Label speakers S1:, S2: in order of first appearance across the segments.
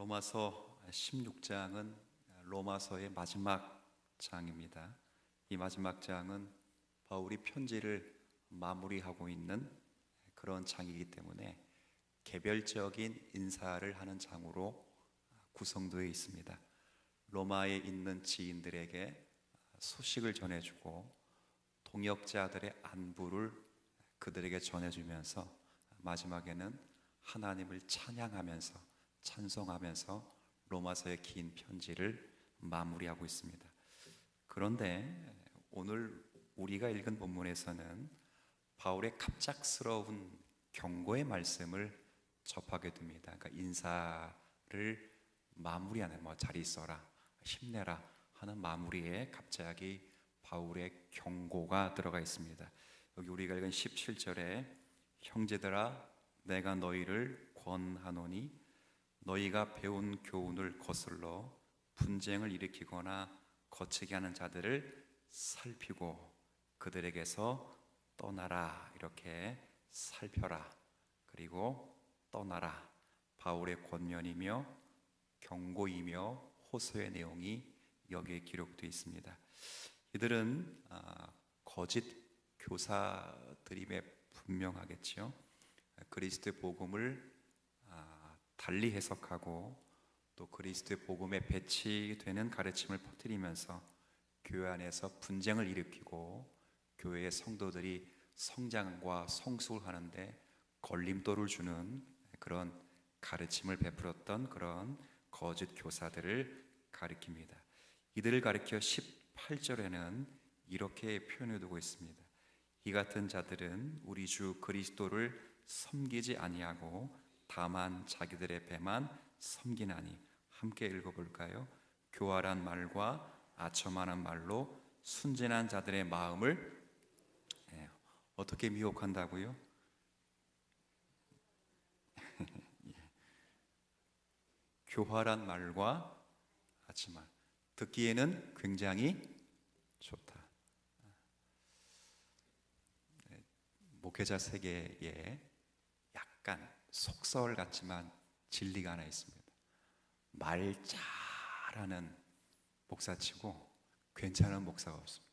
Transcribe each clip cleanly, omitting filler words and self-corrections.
S1: 로마서 16장은 로마서의 마지막 장입니다. 이 마지막 장은 바울이 편지를 마무리하고 있는 그런 장이기 때문에 개별적인 인사를 하는 장으로 구성되어 있습니다. 로마에 있는 지인들에게 소식을 전해주고 동역자들의 안부를 그들에게 전해주면서 마지막에는 하나님을 찬양하면서 찬송하면서 로마서의 긴 편지를 마무리하고 있습니다. 그런데 오늘 우리가 읽은 본문에서는 바울의 갑작스러운 경고의 말씀을 접하게 됩니다. 그러니까 인사를 마무리하는 잘 있어라, 힘내라 하는 마무리에 갑자기 바울의 경고가 들어가 있습니다. 여기 우리가 읽은 17절에 형제들아 내가 너희를 권하노니 너희가 배운 교훈을 거슬러 분쟁을 일으키거나 거치게 하는 자들을 살피고 그들에게서 떠나라. 이렇게 살펴라. 그리고 떠나라. 바울의 권면이며 경고이며 호소의 내용이 여기에 기록되어 있습니다. 이들은 거짓 교사들임에 분명하겠지요. 그리스도의 복음을 달리 해석하고 또 그리스도의 복음에 배치되는 가르침을 퍼뜨리면서 교회 안에서 분쟁을 일으키고 교회의 성도들이 성장과 성숙을 하는데 걸림돌을 주는 그런 가르침을 베풀었던 그런 거짓 교사들을 가리킵니다. 이들을 가리켜 18절에는 이렇게 표현해 두고 있습니다. 이 같은 자들은 우리 주 그리스도를 섬기지 아니하고 다만 자기들의 배만 섬기나니. 함께 읽어볼까요? 교활한 말과 아첨하는 말로 순진한 자들의 마음을 어떻게 미혹한다고요? 교활한 말과 아첨한, 듣기에는 굉장히 좋다. 목회자 세계에 약간 속설 같지만 진리가 하나 있습니다. 말 잘하는 목사치고 괜찮은 목사가 없습니다.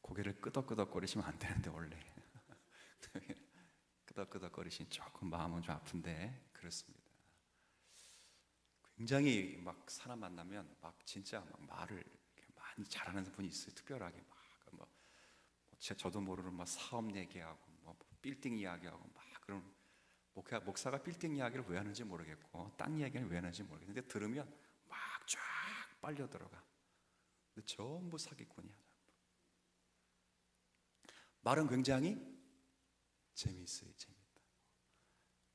S1: 고개를 끄덕끄덕거리시면 안 되는데 원래 끄덕끄덕거리시면 조금 마음은 좀 아픈데 그렇습니다. 굉장히 막 사람 만나면 막 진짜 막 말을 많이 잘하는 분이 있어요. 특별하게 저도 모르는 사업 얘기하고 빌딩 이야기하고 그런 목사가 빌딩 이야기를 왜 하는지 모르겠고 땅 이야기를 왜 하는지 모르겠는데 들으면 막 쫙 빨려 들어가. 근데 전부 사기꾼이야. 말은 굉장히 재미있어요. 재밌다.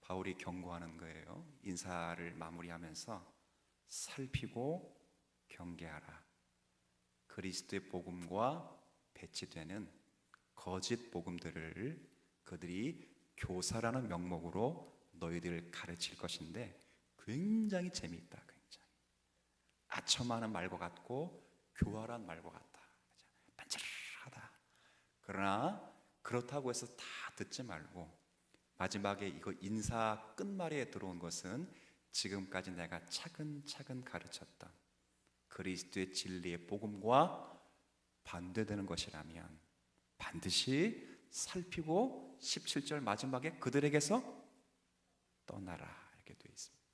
S1: 바울이 경고하는 거예요. 인사를 마무리하면서 살피고 경계하라. 그리스도의 복음과 배치되는 거짓 복음들을 그들이 교사라는 명목으로 너희들을 가르칠 것인데 굉장히 재미있다. 굉장히 아첨하는 말과 같고 교활한 말과 같다. 반짝하다. 그러나 그렇다고 해서 다 듣지 말고 마지막에 이거 인사 끝말에 들어온 것은 지금까지 내가 차근차근 가르쳤던 그리스도의 진리의 복음과 반대되는 것이라면 반드시 살피고 17절 마지막에 그들에게서 떠나라 이렇게 되어 있습니다.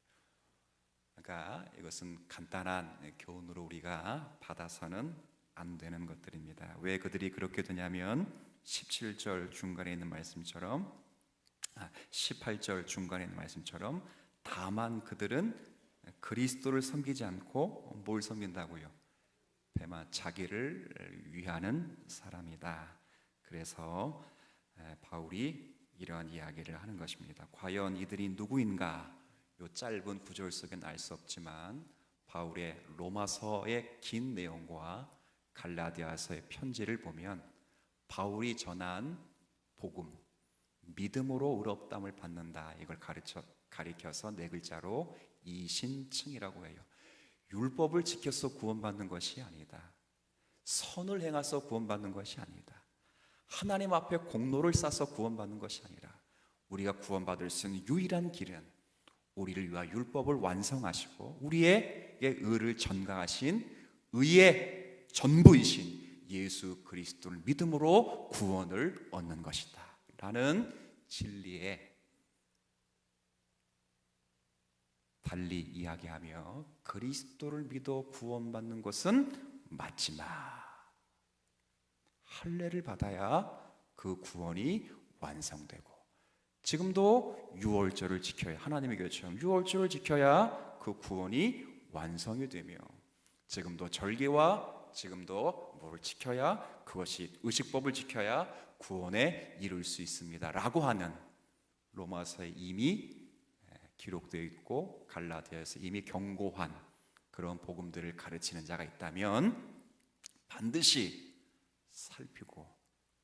S1: 그러니까 이것은 간단한 교훈으로 우리가 받아서는 안 되는 것들입니다. 왜 그들이 그렇게 되냐면 17절 중간에 있는 말씀처럼 18절 중간에 있는 말씀처럼 다만 그들은 그리스도를 섬기지 않고 뭘 섬긴다고요? 배만 자기를 위하는 사람이다. 그래서 바울이 이러한 이야기를 하는 것입니다. 과연 이들이 누구인가? 이 짧은 구절 속에는 알 수 없지만 바울의 로마서의 긴 내용과 갈라디아서의 편지를 보면 바울이 전한 복음, 믿음으로 의롭다함을 받는다. 이걸 가리켜서 네 글자로 이신층이라고 해요. 율법을 지켜서 구원받는 것이 아니다. 선을 행해서 구원받는 것이 아니다. 하나님 앞에 공로를 쌓아서 구원받는 것이 아니라 우리가 구원받을 수 있는 유일한 길은 우리를 위하여 율법을 완성하시고 우리의 의를 전가하신 의의 전부이신 예수 그리스도를 믿음으로 구원을 얻는 것이다 라는 진리에 달리 이야기하며 그리스도를 믿어 구원받는 것은 맞지만 할례를 받아야 그 구원이 완성되고 지금도 유월절을 지켜야 하나님의 교회처럼 유월절을 지켜야 그 구원이 완성이 되며 지금도 절기와 지금도 뭐를 지켜야 그것이 의식법을 지켜야 구원에 이룰 수 있습니다 라고 하는 로마서에 이미 기록되어 있고 갈라디아에서 이미 경고한 그런 복음들을 가르치는 자가 있다면 반드시 살피고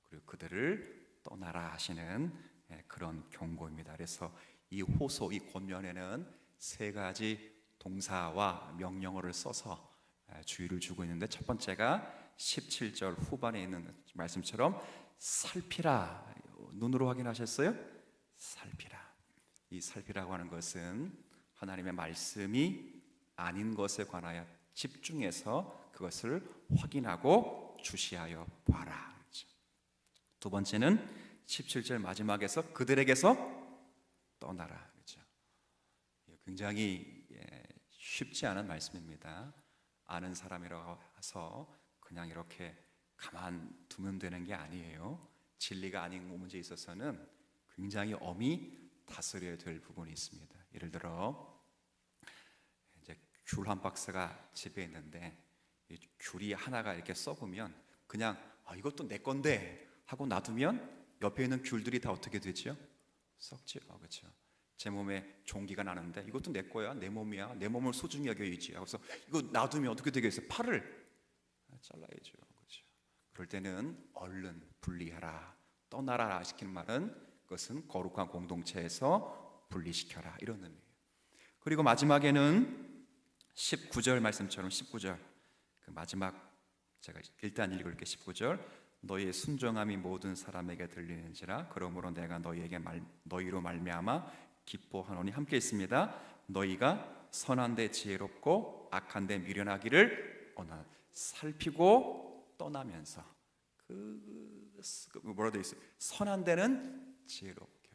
S1: 그리고 그들을 떠나라 하시는 그런 경고입니다. 그래서 이 호소, 이 권면에는 세 가지 동사와 명령어를 써서 주의를 주고 있는데 첫 번째가 17절 후반에 있는 말씀처럼 살피라. 눈으로 확인하셨어요? 살피라. 이 살피라고 하는 것은 하나님의 말씀이 아닌 것에 관하여 집중해서 그것을 확인하고 주시하여 봐라. 그렇죠. 두 번째는 17절 마지막에서 그들에게서 떠나라. 그렇죠. 굉장히 쉽지 않은 말씀입니다. 아는 사람이라고 해서 그냥 이렇게 가만 두면 되는 게 아니에요. 진리가 아닌 문제에 있어서는 굉장히 엄히 다스려야 될 부분이 있습니다. 예를 들어 이제 귤 한 박스가 집에 있는데 이 귤이 하나가 이렇게 썩으면 그냥 이것도 내 건데 하고 놔두면 옆에 있는 귤들이 다 어떻게 되죠? 썩죠. 그렇죠. 제 몸에 종기가 나는데 이것도 내 거야, 내 몸이야, 내 몸을 소중히 여겨야지. 그래서 이거 놔두면 어떻게 되겠어요? 팔을 잘라야죠. 그렇죠. 그럴 때는 얼른 분리하라, 떠나라 시키는 말은 그것은 거룩한 공동체에서 분리시켜라 이런 의미예요. 그리고 마지막에는 19절 말씀처럼 19절 그 마지막 제가 일단 읽을게 19절 너희의 순종함이 모든 사람에게 들리는지라 그러므로 내가 너희로 말미암아 기뻐하노니 함께 있습니다. 너희가 선한데 지혜롭고 악한데 미련하기를 살피고 떠나면서 뭐라 되어 있어요? 선한 데는 지혜롭게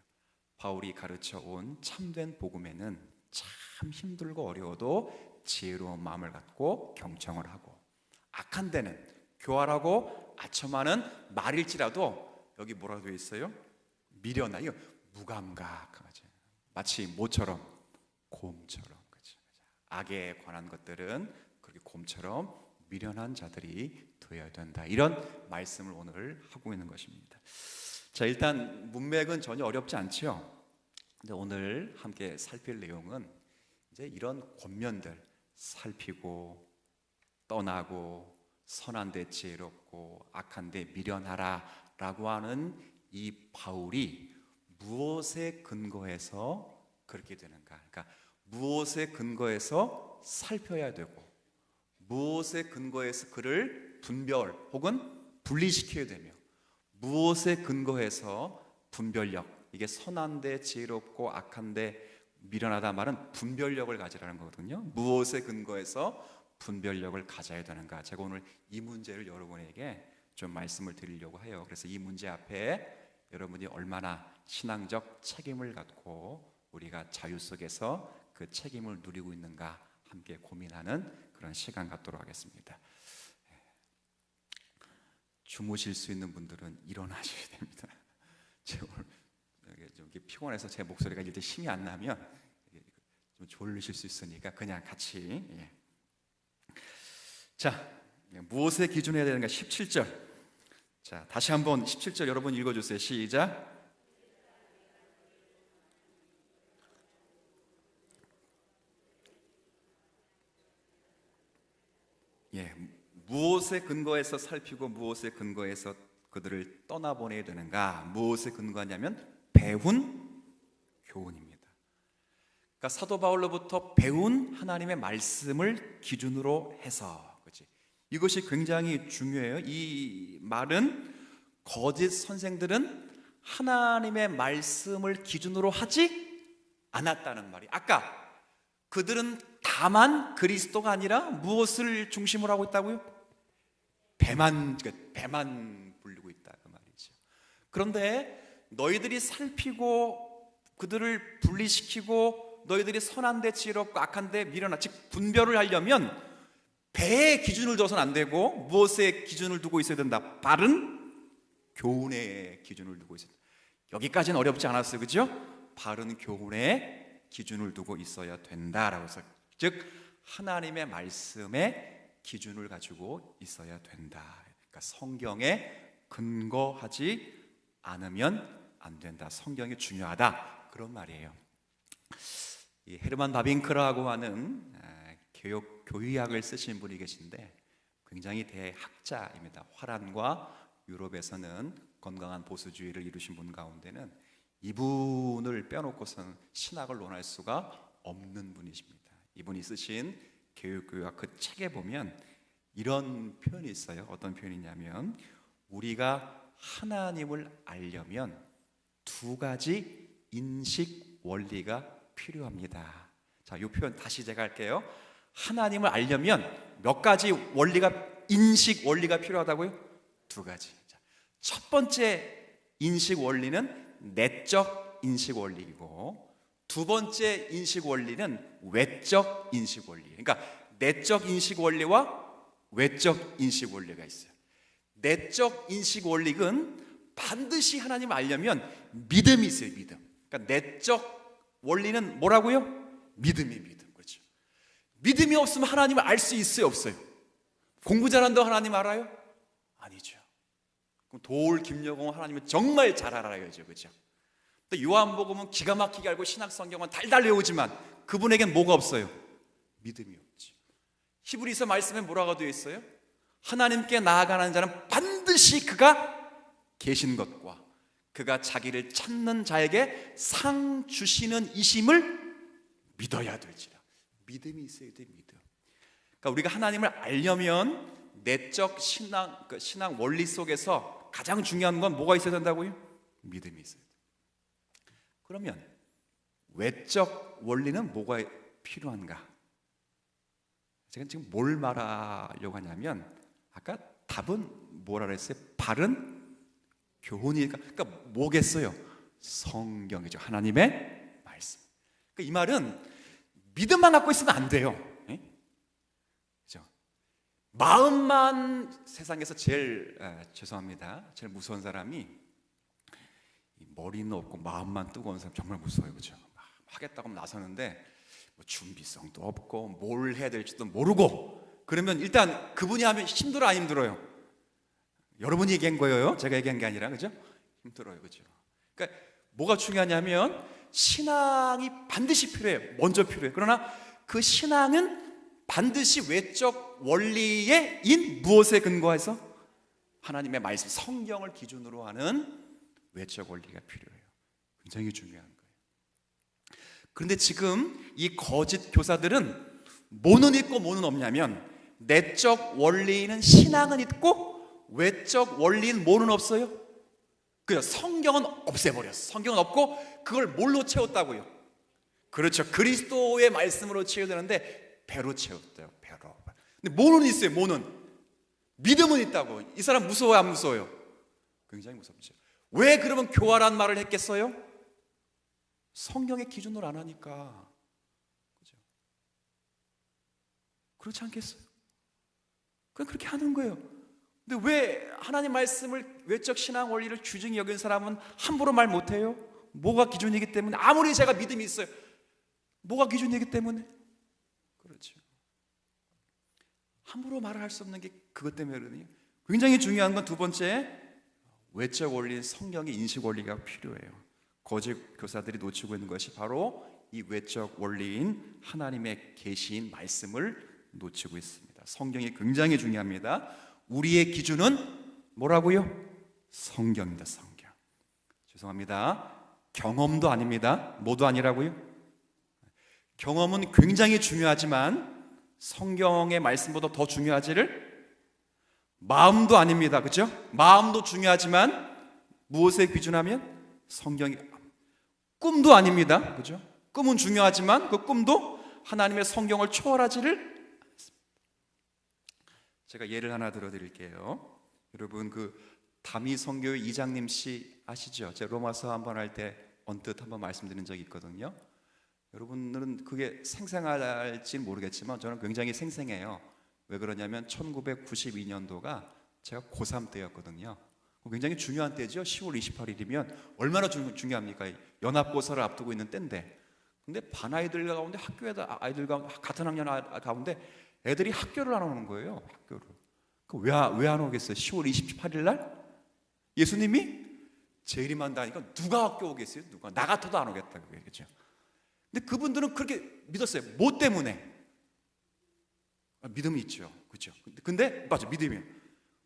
S1: 바울이 가르쳐 온 참된 복음에는 참 힘들고 어려워도 지혜로운 마음을 갖고 경청을 하고 악한 데는 교활하고 아첨하는 말일지라도 여기 뭐라 되어 있어요? 미련하 이거 무감각하죠. 마치 모처럼 곰처럼 그렇죠. 악에 관한 것들은 그렇게 곰처럼 미련한 자들이 되어야 된다 이런 말씀을 오늘 하고 있는 것입니다. 자 일단 문맥은 전혀 어렵지 않죠. 근데 오늘 함께 살필 내용은 이제 이런 권면들 살피고 떠나고 선한데 지혜롭고 악한데 미련하라 라고 하는 이 바울이 무엇에 근거해서 그렇게 되는가? 그러니까 무엇에 근거해서 살펴야 되고 무엇에 근거해서 그를 분별 혹은 분리시켜야 되며 무엇에 근거해서 분별력 이게 선한데 지혜롭고 악한데 미련하다 말은 분별력을 가지라는 거거든요. 무엇에 근거해서 분별력을 가져야 되는가? 제가 오늘 이 문제를 여러분에게 좀 말씀을 드리려고 해요. 그래서 이 문제 앞에 여러분이 얼마나 신앙적 책임을 갖고 우리가 자유 속에서 그 책임을 누리고 있는가 함께 고민하는 그런 시간 갖도록 하겠습니다. 주무실 수 있는 분들은 일어나셔야 됩니다. 제가 오늘 좀 피곤해서 제 목소리가 이럴 때 힘이 안 나면 좀 졸리실 수 있으니까 그냥 같이 자 무엇에 기준해야 되는가 17절 자 다시 한번 17절 여러분 읽어주세요. 시작. 무엇에 근거해서 살피고 무엇에 근거해서 그들을 떠나보내야 되는가? 무엇에 근거하냐면 배운 교훈입니다. 그러니까 사도 바울로부터 배운 하나님의 말씀을 기준으로 해서 그렇지? 이것이 굉장히 중요해요. 이 말은 거짓 선생들은 하나님의 말씀을 기준으로 하지 않았다는 말이, 아까 그들은 다만 그리스도가 아니라 무엇을 중심으로 하고 있다고요? 배만 불리고 있다 그 말이죠. 그런데 너희들이 살피고 그들을 분리시키고 너희들이 선한 데 지혜롭고 악한 데 미련한, 즉 분별을 하려면 배의 기준을 둬서는 안 되고 무엇의 기준을 두고 있어야 된다? 바른 교훈의 기준을 두고 있어야 된다. 여기까지는 어렵지 않았어요, 그죠? 바른 교훈의 기준을 두고 있어야 된다라고 해서, 즉 하나님의 말씀의 기준을 가지고 있어야 된다. 그러니까 성경에 근거하지 않으면 안 된다. 성경이 중요하다, 그런 말이에요. 이 헤르만 바빙크라고 하는 교의학을 쓰신 분이 계신데 굉장히 대학자입니다. 화란과 유럽에서는 건강한 보수주의를 이루신 분 가운데는 이분을 빼놓고서는 신학을 논할 수가 없는 분이십니다. 이분이 쓰신 교육학 그 책에 보면 이런 표현이 있어요. 어떤 표현이냐면, 우리가 하나님을 알려면 두 가지 인식 원리가 필요합니다. 자, 이 표현 다시 제가 할게요. 하나님을 알려면 몇 가지 원리가, 인식 원리가 필요하다고요? 두 가지. 자, 첫 번째 인식 원리는 내적 인식 원리이고, 두 번째 인식 원리는 외적 인식 원리. 그러니까 내적 인식 원리와 외적 인식 원리가 있어요. 내적 인식 원리는 반드시 하나님을 알려면 믿음이 있어요. 믿음. 그러니까 내적 원리는 뭐라고요? 믿음이 믿음. 그렇죠. 믿음이 없으면 하나님을 알 수 있어요, 없어요? 공부 잘한다고 하나님 알아요? 아니죠. 그럼 도울 김여공 하나님은 정말 잘 알아야죠, 그렇죠? 또 요한복음은 기가 막히게 알고 신약 성경은 달달 외우지만 그분에겐 뭐가 없어요? 믿음이 없지. 히브리서 말씀에 뭐라고 되어 있어요? 하나님께 나아가는 자는 반드시 그가 계신 것과 그가 자기를 찾는 자에게 상 주시는 이심을 믿어야 될지라. 믿음이 있어야 돼, 믿음. 그러니까 우리가 하나님을 알려면 내적 신앙 원리 속에서 가장 중요한 건 뭐가 있어야 된다고요? 믿음이 있어야 돼. 그러면 외적 원리는 뭐가 필요한가? 제가 지금 뭘 말하려고 하냐면, 아까 답은 뭐라 그랬어요? 바른 교훈이니까, 그러니까 뭐겠어요? 성경이죠. 하나님의 말씀. 그러니까 이 말은 믿음만 갖고 있으면 안 돼요. 그렇죠? 마음만 세상에서 제일 죄송합니다. 제일 무서운 사람이 머리는 없고 마음만 뜨거운 사람 정말 무서워요, 그렇죠? 하겠다고 나서는데 뭐 준비성도 없고 뭘 해야 될지도 모르고, 그러면 일단 그분이 하면 힘들어, 안 힘들어요? 여러분이 얘기한 거예요, 제가 얘기한 게 아니라, 그죠? 힘들어요, 그죠? 그러니까 뭐가 중요하냐면 신앙이 반드시 필요해요. 먼저 필요해요. 그러나 그 신앙은 반드시 외적 원리에 인 무엇에 근거해서? 하나님의 말씀, 성경을 기준으로 하는 외적 원리가 필요해요. 굉장히 중요한 거예요. 그런데 지금 이 거짓 교사들은 뭐는 있고 뭐는 없냐면, 내적 원리는 신앙은 있고 외적 원리는 뭐는 없어요? 그래서 성경은 없애버렸어. 성경은 없고 그걸 뭘로 채웠다고요? 그렇죠. 그리스도의 말씀으로 채워야 되는데 배로 채웠대요. 배로. 근데 뭐는 있어요? 뭐는? 믿음은 있다고. 이 사람 무서워요, 안 무서워요? 굉장히 무섭죠. 왜 그러면 교활한 말을 했겠어요? 성경의 기준으로 안 하니까. 그죠? 그렇지 않겠어요? 그냥 그렇게 하는 거예요. 근데 왜 하나님 말씀을, 외적 신앙 원리를 귀중히 여긴 사람은 함부로 말 못해요? 뭐가 기준이기 때문에. 아무리 제가 믿음이 있어요, 뭐가 기준이기 때문에. 그렇죠. 함부로 말을 할 수 없는 게 그것 때문이거든요. 굉장히 중요한 건 두 번째, 외적 원리, 성경의 인식 원리가 필요해요. 거짓 교사들이 놓치고 있는 것이 바로 이 외적 원리인 하나님의 계시인 말씀을 놓치고 있습니다. 성경이 굉장히 중요합니다. 우리의 기준은 뭐라고요? 성경입니다. 성경. 죄송합니다. 경험도 아닙니다. 뭐도 아니라고요? 경험은 굉장히 중요하지만 성경의 말씀보다 더 중요하지를? 마음도 아닙니다. 그렇죠? 마음도 중요하지만 무엇에 기준하면? 성경이. 꿈도 아닙니다. 그렇죠? 꿈은 중요하지만 그 꿈도 하나님의 성경을 초월하지를 않습니다. 제가 예를 하나 들어드릴게요. 여러분 그 다미 선교회 이장님 씨 아시죠? 제가 로마서 한번 할 때 언뜻 한번 말씀드린 적이 있거든요. 여러분들은 그게 생생할지는 모르겠지만 저는 굉장히 생생해요. 왜 그러냐면 1992년도가 제가 고3 때였거든요. 굉장히 중요한 때죠. 10월 28일이면 얼마나 중요합니까? 연합고사를 앞두고 있는 때인데, 근데 반 아이들 가운데 학교에다 아이들 가운데 같은 학년 가운데 애들이 학교를 안 오는 거예요. 학교를. 왜 안 오겠어요? 10월 28일 날 예수님이 재림한다니까 누가 학교 오겠어요? 누가? 나 같아도 안 오겠다 그거죠. 근데 그분들은 그렇게 믿었어요. 뭐 때문에? 믿음이 있죠, 그렇죠? 근데 맞아, 믿음이에요.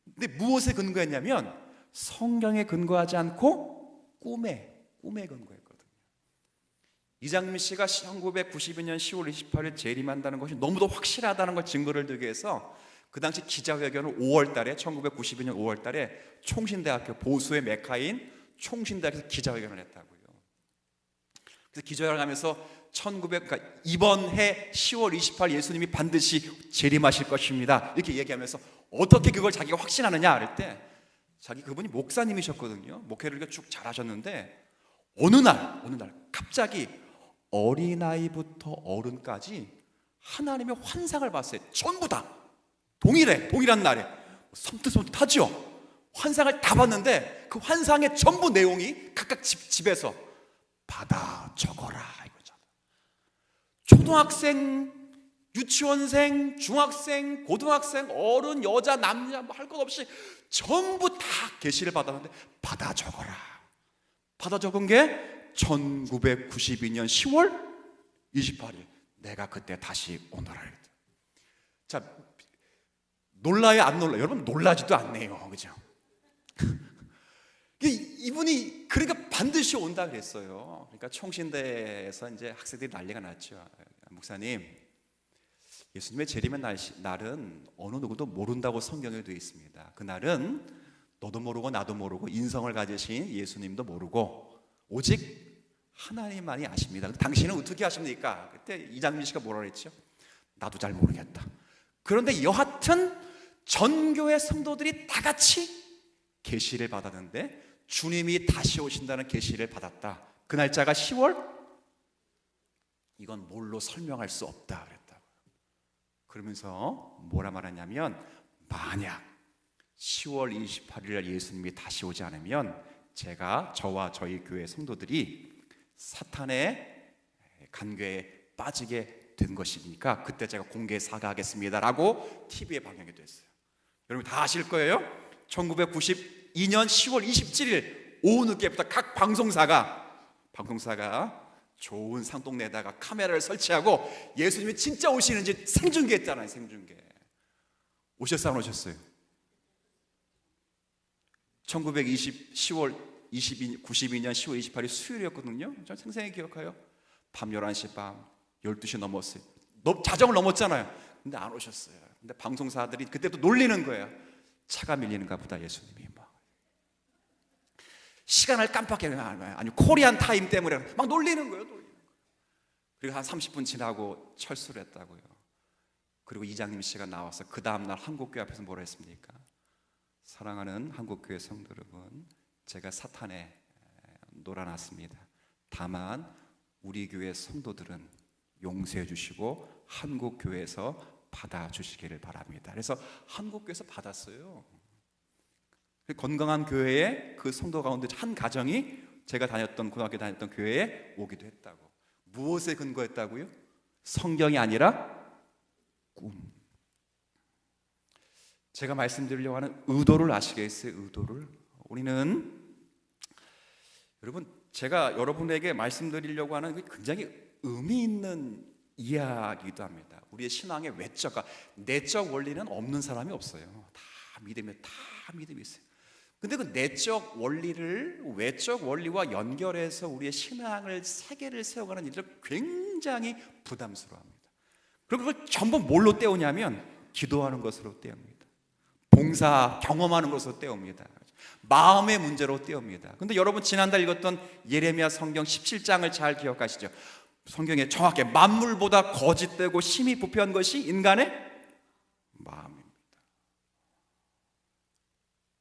S1: 근데 무엇에 근거했냐면 성경에 근거하지 않고 꿈에 근거했거든요. 이장민 씨가 1992년 10월 28일 재림한다는 것이 너무도 확실하다는 걸 증거를 들기 위해서 그 당시 기자회견을 5월 달에 1992년 5월 달에 총신대학교 보수의 메카인 총신대학에서 기자회견을 했다고요. 그래서 기자회견을 하면서 그러니까 이번 해 10월 28일 예수님이 반드시 재림하실 것입니다 이렇게 얘기하면서 어떻게 그걸 자기가 확신하느냐 할 때 그분이 목사님이셨거든요. 목회를 쭉 잘하셨는데 어느 날 갑자기 어린아이부터 어른까지 하나님의 환상을 봤어요. 전부 다 동일한 날에 섬뜩하죠. 환상을 다 봤는데 그 환상의 전부 내용이 각각 집에서 받아 적어라 이거잖아. 초등학생, 유치원생, 중학생, 고등학생, 어른, 여자, 남자 뭐 할 것 없이 전부 다 계시를 받았는데 받아 적어라. 받아 적은 게 1992년 10월 28일 내가 그때 다시 오너라. 자, 놀라요 안 놀라요? 여러분 놀라지도 않네요, 그죠? 이분이 그러니까 반드시 온다 그랬어요. 그러니까 총신대에서 이제 학생들이 난리가 났죠. 목사님, 예수님의 재림의 날은 어느 누구도 모른다고 성경에 되어 있습니다. 그 날은 너도 모르고 나도 모르고 인성을 가지신 예수님도 모르고 오직 하나님만이 아십니다. 당신은 어떻게 아십니까? 그때 이장민 씨가 뭐라 그랬죠? 나도 잘 모르겠다. 그런데 여하튼 전교회 성도들이 다 같이 계시를 받았는데 주님이 다시 오신다는 계시를 받았다. 그 날짜가 10월? 이건 뭘로 설명할 수 없다 그랬다고. 그러면서 뭐라 말하냐면 만약 10월 28일 날 예수님이 다시 오지 않으면 저와 저희 교회 성도들이 사탄의 간궤에 빠지게 된 것이니까 그때 제가 공개 사과하겠습니다 라고 TV에 방영이 됐어요. 여러분 다 아실 거예요. 1992년 10월 27일 오후 늦게부터 각 방송사가 좋은 상동네에다가 카메라를 설치하고 예수님이 진짜 오시는지 생중계했잖아요. 생중계. 오셨어요? 안 오셨어요? 92년 10월 28일 수요일이었거든요. 저 생생히 기억해요. 밤 11시 밤 12시 넘었어요. 자정을 넘었잖아요. 근데 안 오셨어요. 근데 방송사들이 그때도 놀리는 거예요. 차가 밀리는가 보다 예수님이 막 시간을 깜빡해. 아니 코리안 타임 때문에 막 놀리는 거예요. 그리고 한 30분 지나고 철수를 했다고요. 그리고 이장님 씨가 나와서 그 다음날 한국교회 앞에서 뭐라 했습니까? 사랑하는 한국교회 성도 여러분, 제가 사탄에 놀아놨습니다. 다만 우리 교회 성도들은 용서해 주시고 한국교회에서 받아주시기를 바랍니다. 그래서 한국교회에서 받았어요. 건강한 교회에 그 성도 가운데 한 가정이 제가 고등학교 다녔던 교회에 오기도 했다고. 무엇에 근거했다고요? 성경이 아니라 꿈. 제가 말씀드리려고 하는 의도를 아시겠어요? 의도를. 우리는 여러분 제가 여러분에게 말씀드리려고 하는 굉장히 의미 있는 이야기이기도 합니다. 우리의 신앙의 내적 원리는 없는 사람이 없어요. 다 믿음이 있어요. 근데 그 내적 원리를 외적 원리와 연결해서 우리의 신앙을 세계를 세워가는 일을 굉장히 부담스러워합니다. 그리고 그걸 전부 뭘로 때우냐면 기도하는 것으로 때웁니다. 봉사 경험하는 것으로 때웁니다. 마음의 문제로 때웁니다. 근데 여러분 지난달 읽었던 예레미야 성경 17장을 잘 기억하시죠? 성경에 정확하게 만물보다 거짓되고 심히 부패한 것이 인간의 마음입니다.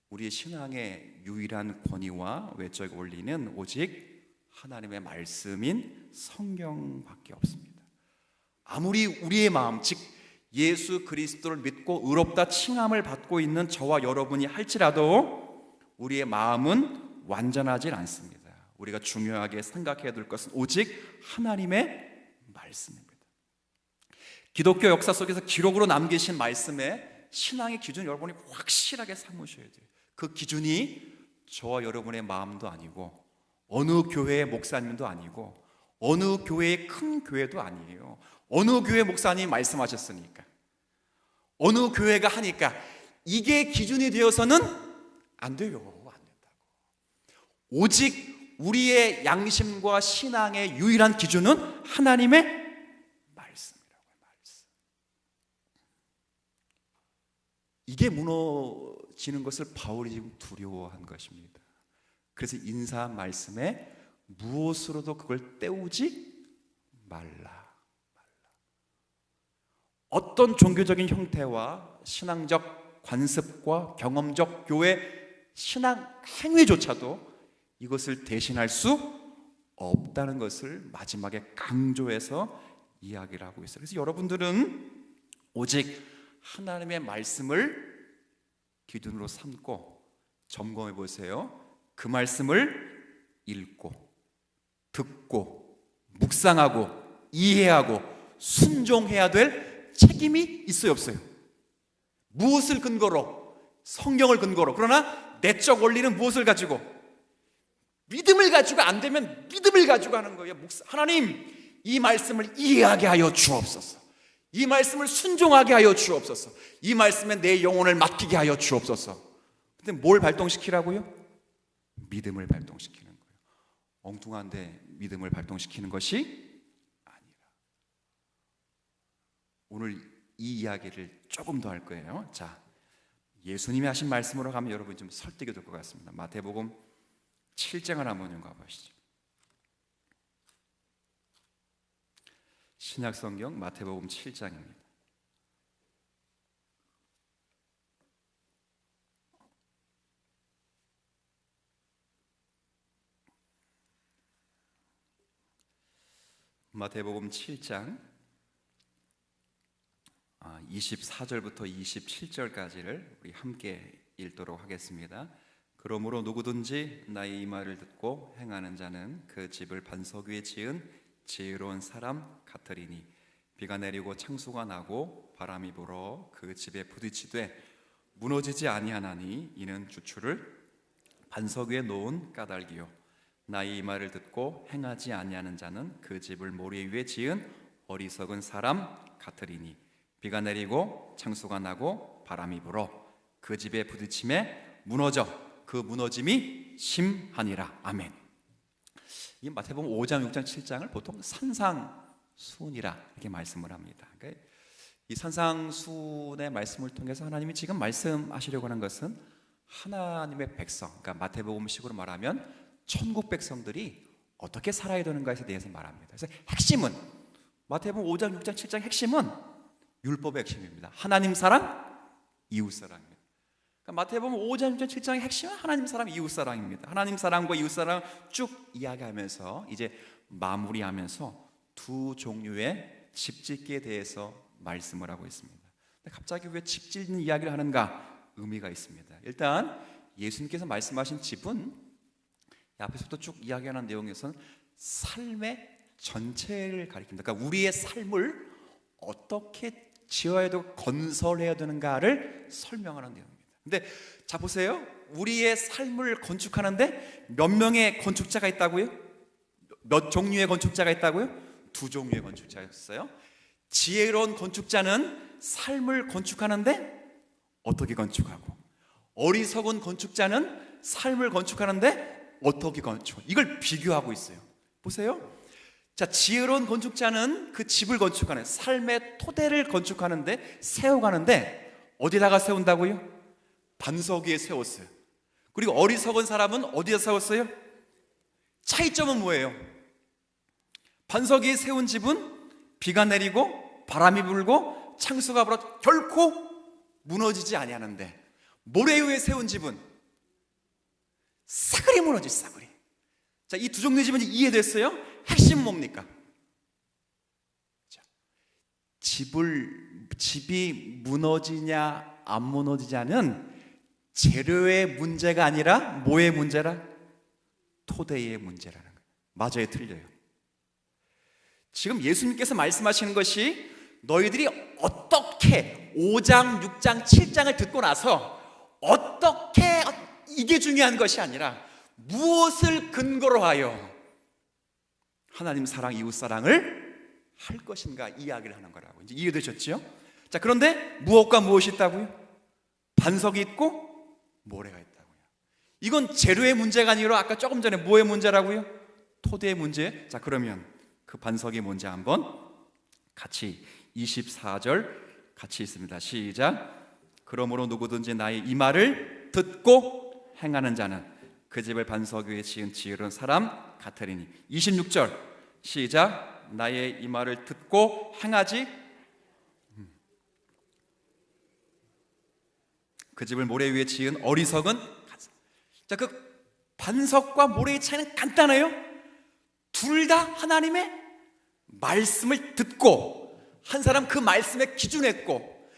S1: 우리의 신앙의 유일한 권위와 외적 원리는 오직 하나님의 말씀인 성경밖에 없습니다. 아무리 우리의 마음, 즉 예수 그리스도를 믿고 의롭다 칭함을 받고 있는 저와 여러분이 할지라도 우리의 마음은 완전하지 않습니다. 우리가 중요하게 생각해야 될 것은 오직 하나님의 말씀입니다. 기독교 역사 속에서 기록으로 남기신 말씀의 신앙의 기준 여러분이 확실하게 삼으셔야 돼요. 그 기준이 저와 여러분의 마음도 아니고 어느 교회의 목사님도 아니고 어느 교회의 큰 교회도 아니에요. 어느 교회 목사님이 말씀하셨으니까, 어느 교회가 하니까 이게 기준이 되어서는 안 돼요. 안 된다고. 오직 우리의 양심과 신앙의 유일한 기준은 하나님의 말씀이라고요. 말씀. 이게 무너지는 것을 바울이 지금 두려워한 것입니다. 그래서 인사한 말씀에 무엇으로도 그걸 때우지 말라. 어떤 종교적인 형태와 신앙적 관습과 경험적 교회 신앙 행위조차도 이것을 대신할 수 없다는 것을 마지막에 강조해서 이야기를 하고 있어요. 그래서 여러분들은 오직 하나님의 말씀을 기준으로 삼고 점검해 보세요. 그 말씀을 읽고 듣고 묵상하고 이해하고 순종해야 될 책임이 있어요, 없어요? 무엇을 근거로? 성경을 근거로. 그러나 내적 원리는 무엇을 가지고? 믿음을 가지고 안 되면 믿음을 가지고 하는 거예요. 하나님, 이 말씀을 이해하게 하여 주옵소서. 이 말씀을 순종하게 하여 주옵소서. 이 말씀에 내 영혼을 맡기게 하여 주옵소서. 근데 뭘 발동시키라고요? 믿음을 발동시키는 거예요. 엉뚱한데 믿음을 발동시키는 것이 오늘 이 이야기를 조금 더 할 거예요. 자, 예수님이 하신 말씀으로 가면 여러분 좀 설득이 될 것 같습니다. 마태복음 7장을 한번 좀 가보시죠. 신약성경 마태복음 7장입니다. 마태복음 7장 24절부터 27절까지를 우리 함께 읽도록 하겠습니다. 그러므로 누구든지 나의 이 말을 듣고 행하는 자는 그 집을 반석 위에 지은 지혜로운 사람 같으리니 비가 내리고 창수가 나고 바람이 불어 그 집에 부딪히되 무너지지 아니하나니 이는 주추를 반석 위에 놓은 까닭이요 나의 이 말을 듣고 행하지 아니하는 자는 그 집을 모래 위에 지은 어리석은 사람 같으리니 비가 내리고 창수가 나고 바람이 불어 그 집에 부딪힘에 무너져 그 무너짐이 심하니라. 아멘. 이 마태복음 5장, 6장, 7장을 보통 산상수훈이라 이렇게 말씀을 합니다. 그러니까 이 산상수훈의 말씀을 통해서 하나님이 지금 말씀하시려고 하는 것은 하나님의 백성, 그러니까 마태복음식으로 말하면 천국 백성들이 어떻게 살아야 되는가에 대해서 말합니다. 그래서 핵심은 마태복음 5장, 6장, 7장 핵심은 율법의 핵심입니다. 하나님 사랑, 이웃 사랑입니다. 그러니까 마태복음 5장, 6장, 7장의 핵심은 하나님 사랑, 이웃 사랑입니다. 하나님 사랑과 이웃 사랑 쭉 이야기하면서 이제 마무리하면서 두 종류의 집짓기에 대해서 말씀을 하고 있습니다. 근데 갑자기 왜 집짓는 이야기를 하는가? 의미가 있습니다. 일단 예수님께서 말씀하신 집은 앞에서부터 쭉 이야기하는 내용에서는 삶의 전체를 가리킵니다. 그러니까 우리의 삶을 어떻게 지어야 되고 건설해야 되는가를 설명하는 내용입니다. 근데 자 보세요. 우리의 삶을 건축하는데 몇 명의 건축자가 있다고요? 몇 종류의 건축자가 있다고요? 두 종류의 건축자가 있어요. 지혜로운 건축자는 삶을 건축하는데 어떻게 건축하고, 어리석은 건축자는 삶을 건축하는데 어떻게 건축, 이걸 비교하고 있어요. 보세요. 자, 지혜로운 건축자는 그 집을 건축하는, 삶의 토대를 건축하는데, 세워가는데 어디다가 세운다고요? 반석 위에 세웠어요. 그리고 어리석은 사람은 어디에 세웠어요? 차이점은 뭐예요? 반석이 세운 집은 비가 내리고 바람이 불고 창수가 불어 결코 무너지지 아니하는데, 모래 위에 세운 집은 싸그리 무너지, 싸그리. 자, 이 두 종류의 집은 이해됐어요? 핵심은 뭡니까? 자, 집이 무너지냐 안 무너지냐는 재료의 문제가 아니라 뭐의 문제라? 토대의 문제라는 거예요. 맞아요, 틀려요? 지금 예수님께서 말씀하시는 것이 너희들이 어떻게 5장, 6장, 7장을 듣고 나서 어떻게, 이게 중요한 것이 아니라 무엇을 근거로 하여 하나님 사랑, 이웃 사랑을 할 것인가 이야기를 하는 거라고. 이제 이해되셨죠? 자, 그런데 무엇과 무엇이 있다고요? 반석이 있고 모래가 있다고요. 이건 재료의 문제가 아니라 아까 조금 전에 뭐의 문제라고요? 토대의 문제. 자, 그러면 그 반석이 뭔지 한번 같이 24절 같이 있습니다. 시작. 그러므로 누구든지 나의 이 말을 듣고 행하는 자는 그 집을 반석 위에 지은 사람 같으리니. 26절 시작. 나의 이 말을 듣고 행하지 그 집을 모래 위에 지은 어리석은. 자, 그 반석과 모래의 차이는 간단해요. 둘 다 하나님의 말씀을 듣고, 한 사람 그 말씀에 기준했고,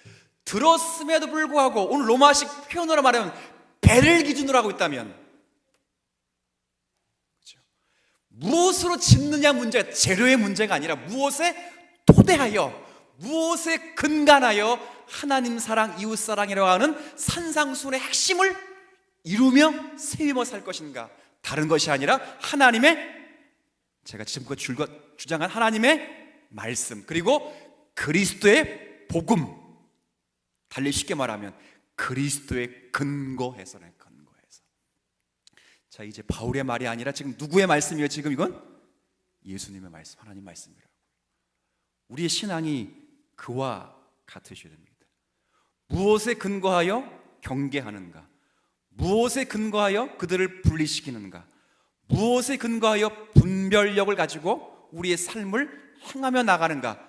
S1: 들었음에도 불구하고 오늘 로마식 표현으로 말하면 배를 기준으로 하고 있다면, 그렇죠? 무엇으로 짓느냐 문제가 재료의 문제가 아니라 무엇에 토대하여, 무엇에 근간하여 하나님 사랑, 이웃 사랑이라고 하는 산상수훈의 핵심을 이루며 세우며 살 것인가. 다른 것이 아니라 하나님의, 제가 지금껏 주장한 하나님의 말씀, 그리고 그리스도의 복음, 달리 쉽게 말하면 그리스도의 근거해서는 근거해서. 자, 이제 바울의 말이 아니라 지금 누구의 말씀이에요? 지금 이건 예수님의 말씀, 하나님 말씀이라고. 우리의 신앙이 그와 같으셔야 됩니다. 무엇에 근거하여 경계하는가? 무엇에 근거하여 그들을 분리시키는가? 무엇에 근거하여 분별력을 가지고 우리의 삶을 행하며 나가는가?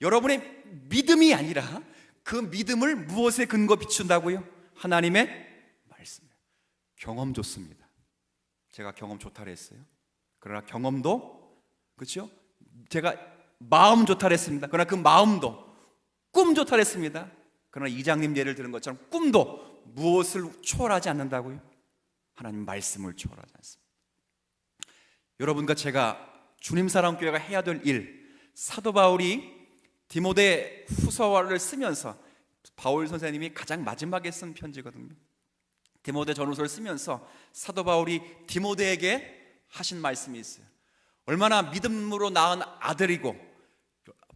S1: 여러분의 믿음이 아니라 그 믿음을 무엇에 근거 비춘다고요? 하나님의 말씀. 경험 좋습니다. 제가 경험 좋다 그랬어요. 그러나 경험도, 그렇죠? 제가 마음 좋다 그랬습니다. 그러나 그 마음도, 꿈 좋다 그랬습니다. 그러나 이장님 예를 들은 것처럼 꿈도 무엇을 초월하지 않는다고요? 하나님 말씀을 초월하지 않습니다. 여러분과 제가 주님사랑교회가 해야 될 일, 사도 바울이 디모데 후서를 쓰면서, 바울 선생님이 가장 마지막에 쓴 편지거든요. 디모데 전후서를 쓰면서 사도 바울이 디모데에게 하신 말씀이 있어요. 얼마나 믿음으로 낳은 아들이고,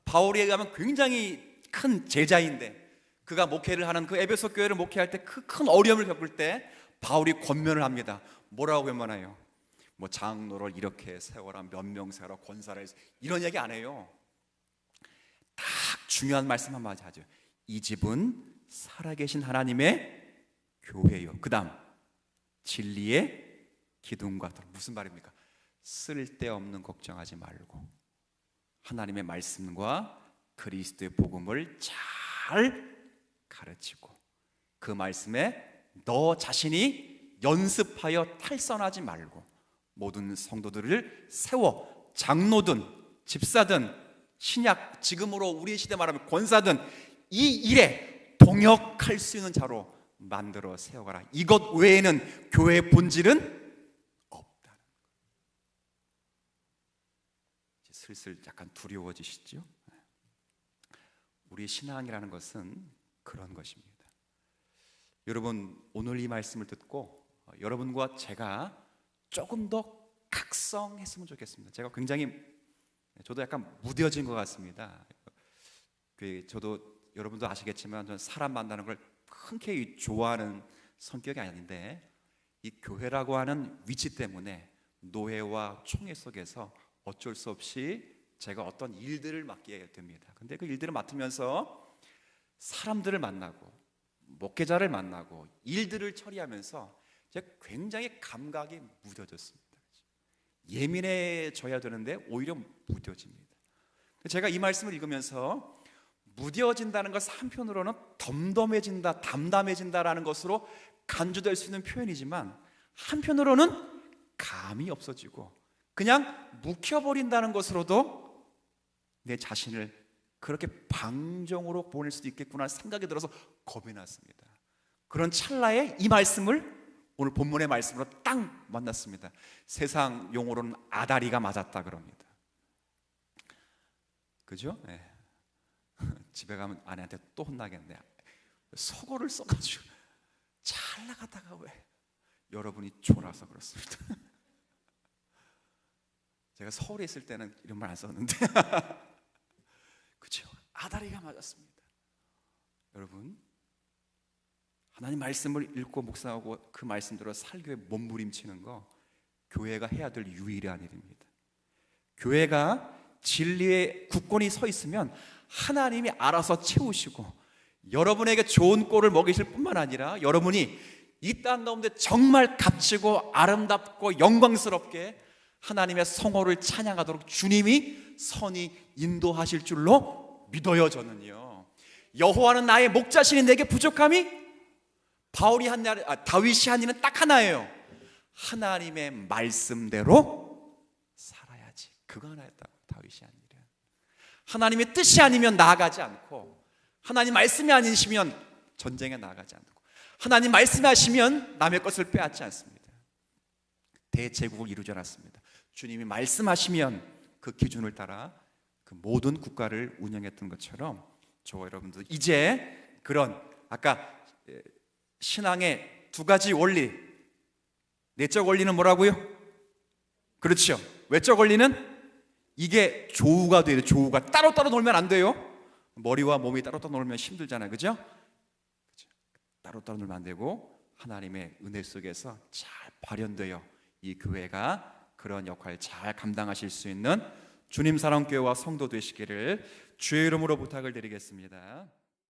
S1: 바울에 의하면 굉장히 큰 제자인데, 그가 목회를 하는 그 에베소 교회를 목회할 때 그 큰 어려움을 겪을 때 바울이 권면을 합니다. 뭐라고 권면해요? 뭐 장로를 이렇게 세워라, 몇 명 세워라, 권사를 해서, 이런 얘기 안 해요. 딱 중요한 말씀 한마디 하죠. 이 집은 살아계신 하나님의 교회요. 그 다음 진리의 기둥과 돌. 무슨 말입니까? 쓸데없는 걱정하지 말고 하나님의 말씀과 그리스도의 복음을 잘 가르치고 그 말씀에 너 자신이 연습하여 탈선하지 말고 모든 성도들을 세워 장로든 집사든 신약, 지금으로 우리 시대 말하면 권사든 이 일에 동역할 수 있는 자로 만들어 세워가라. 이것 외에는 교회의 본질은 없다는 거예요. 슬슬 약간 두려워지시죠? 우리의 신앙이라는 것은 그런 것입니다. 여러분, 오늘 이 말씀을 듣고 여러분과 제가 조금 더 각성했으면 좋겠습니다. 제가 굉장히, 저도 약간 무뎌진 것 같습니다. 저도 여러분도 아시겠지만 저는 사람 만나는 걸 흔쾌히 좋아하는 성격이 아닌데, 이 교회라고 하는 위치 때문에 노예와 총애 속에서 어쩔 수 없이 제가 어떤 일들을 맡게 됩니다. 근데 그 일들을 맡으면서 사람들을 만나고 목회자를 만나고 일들을 처리하면서 제가 굉장히 감각이 무뎌졌습니다. 예민해져야 되는데 오히려 무뎌집니다. 제가 이 말씀을 읽으면서 무뎌진다는 것은 한편으로는 덤덤해진다, 담담해진다라는 것으로 간주될 수 있는 표현이지만 한편으로는 감이 없어지고 그냥 묵혀버린다는 것으로도 내 자신을 그렇게 방종으로 보낼 수도 있겠구나 하는 생각이 들어서 겁이 났습니다. 그런 찰나에 이 말씀을 오늘 본문의 말씀으로 딱 만났습니다. 세상 용어로는 아다리가 맞았다 그럽니다. 그죠? 네. 집에 가면 아내한테 또 혼나겠네. 속어를 써가지고 잘 나가다가 왜 여러분이 졸아서 그렇습니다. 제가 서울에 있을 때는 이런 말 안 썼는데 그렇죠? 아다리가 맞았습니다. 여러분, 하나님 말씀을 읽고 묵상하고 그 말씀대로 살기 위해 몸부림치는 거 교회가 해야 될 유일한 일입니다. 교회가 진리의 굳건히 서 있으면 하나님이 알아서 채우시고 여러분에게 좋은 꼴을 먹이실 뿐만 아니라 여러분이 이 땅 가운데 정말 값지고 아름답고 영광스럽게 하나님의 성호를 찬양하도록 주님이 선히 인도하실 줄로 믿어요. 저는요, 여호와는 나의 목자시니 내게 부족함이 다윗이 한 일은 딱 하나예요. 하나님의 말씀대로 살아야지. 그거 하나였다고. 다윗이 한 일은 하나님의 뜻이 아니면 나아가지 않고, 하나님 말씀이 아니시면 전쟁에 나아가지 않고, 하나님 말씀이 하시면 남의 것을 빼앗지 않습니다. 대제국을 이루지 않았습니다. 주님이 말씀하시면 그 기준을 따라 그 모든 국가를 운영했던 것처럼 저와 여러분도 이제 그런 아까 신앙의 두 가지 원리, 내적 원리는 뭐라고요? 그렇죠. 외적 원리는 이게 조우가 돼요. 조우가 따로따로 놀면 안 돼요. 머리와 몸이 따로따로 놀면 힘들잖아요. 그죠? 따로따로 놀면 안 되고 하나님의 은혜 속에서 잘 발현되어 이 교회가 그런 역할을 잘 감당하실 수 있는 주님 사랑교회와 성도 되시기를 주의 이름으로 부탁을 드리겠습니다.